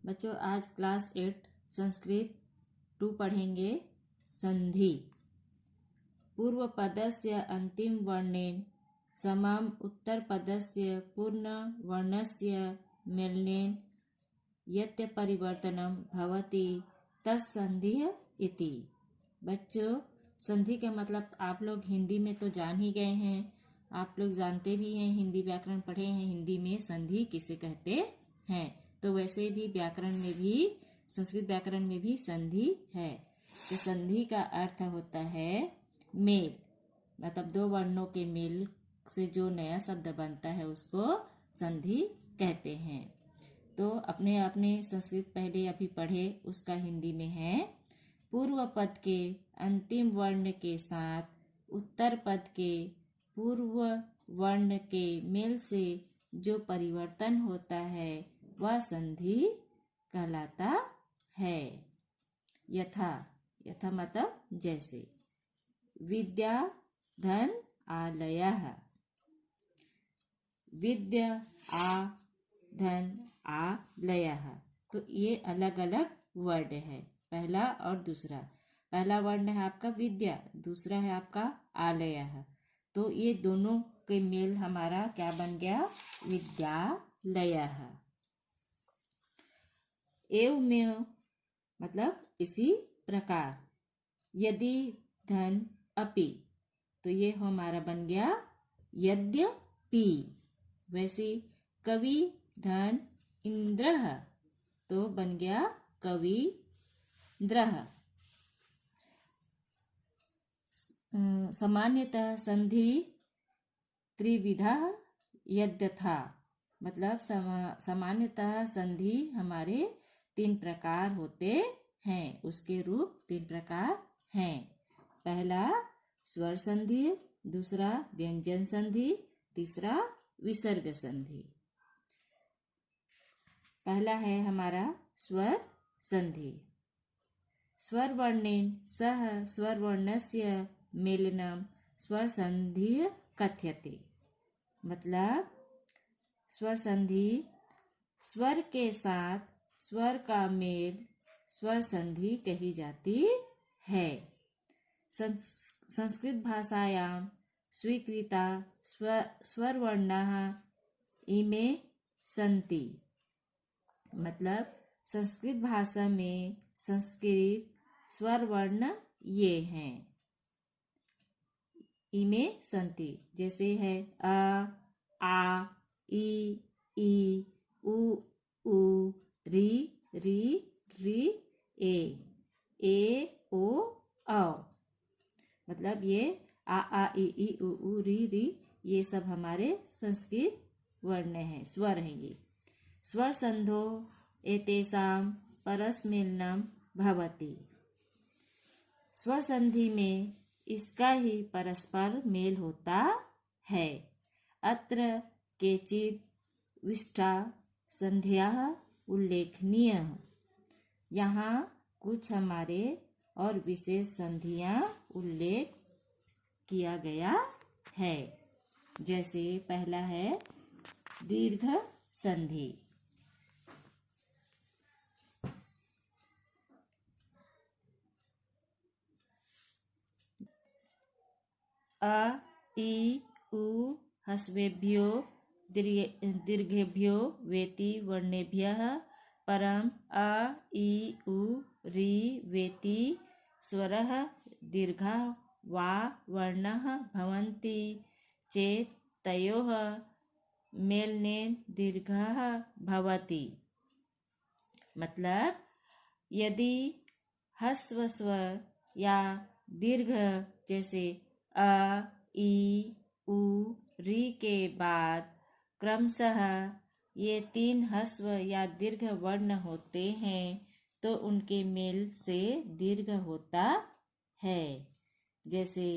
बच्चों आज क्लास 8 संस्कृत 2 पढ़ेंगे संधि। पूर्व पदस्य अंतिम वर्णेन समम उत्तर पदस्य पूर्ण वर्णस्य मेलनेन यत् परिवर्तनम भवति तत्संधिः इति। बच्चों संधि का मतलब आप लोग हिंदी में तो जान ही गए हैं, आप लोग जानते भी हैं, हिंदी व्याकरण पढ़े हैं, हिंदी में संधि किसे कहते हैं। तो वैसे भी व्याकरण में भी, संस्कृत व्याकरण में भी संधि है। तो संधि का अर्थ होता है मेल, मतलब दो वर्णों के मेल से जो नया शब्द बनता है उसको संधि कहते हैं। तो अपने आपने संस्कृत पहले अभी पढ़े, उसका हिंदी में है पूर्व पद के अंतिम वर्ण के साथ उत्तर पद के पूर्व वर्ण के मेल से जो परिवर्तन होता है वह संधि कहलाता है। यथा, यथा मतलब जैसे, विद्या धन आलयः, विद्या आ धन आलयः। तो ये अलग अलग वर्ड है, पहला और दूसरा। पहला वर्ण है आपका विद्या, दूसरा है आपका आलयः। तो ये दोनों के मेल हमारा क्या बन गया? विद्यालयः। एवमेव मतलब इसी प्रकार, यदि धन अपि, तो ये हमारा बन गया यद्यपि। वैसे कवि धन इंद्रः, तो बन गया कवीन्द्रः। सामान्यतः संधि त्रिविधा यद्यथा, मतलब सामान्यतः संधि हमारे 3 प्रकार होते हैं, उसके रूप 3 प्रकार हैं। पहला स्वर संधि, दूसरा व्यंजन संधि, तीसरा विसर्ग संधि। पहला है हमारा स्वर संधि। स्वर वर्णेन सह स्वर वर्णस्य मेलनम स्वर संधि कथ्यते। मतलब स्वर संधि, स्वर के साथ स्वर का मेल स्वर संधि कही जाती है। संस्कृत भाषायां स्वीकृता स्वर वर्णाः इमे सन्ति। मतलब संस्कृत भाषा में संस्कृत स्वर वर्ण ये हैं, इमे सन्ति। जैसे है अ, आ, ई, उ, री, री, ए, ओ, औ। मतलब ये आ, ई, उ, री, ये सब हमारे संस्कृत वर्ण हैं, स्वर हैं ये। स्वर संधो एतेषां परस्मेलनम भवति। स्वर संधि में इसका ही परस्पर मेल होता है। अत्र केचित् विशिष्टा संध्याः उल्लेखनीय। यहाँ कुछ हमारे और विशेष संधियाँ उल्लेख किया गया है। जैसे पहला है दीर्घ संधि। अ, ई, उ ह्रस्वेभ्यो दीर्घेभ्यो वेति वर्णेभ्यः परं अ, ई, उ, री, वेति स्वरः दीर्घा वा वर्णाः भवन्ति चेत् तयोः मेलनेन दीर्घः भवति। मतलब यदि ह्रस्व स्वर या दीर्घ जैसे अ, ई, उ, री के बाद क्रमशः ये 3 ह्रस्व या दीर्घ वर्ण होते हैं तो उनके मेल से दीर्घ होता है। जैसे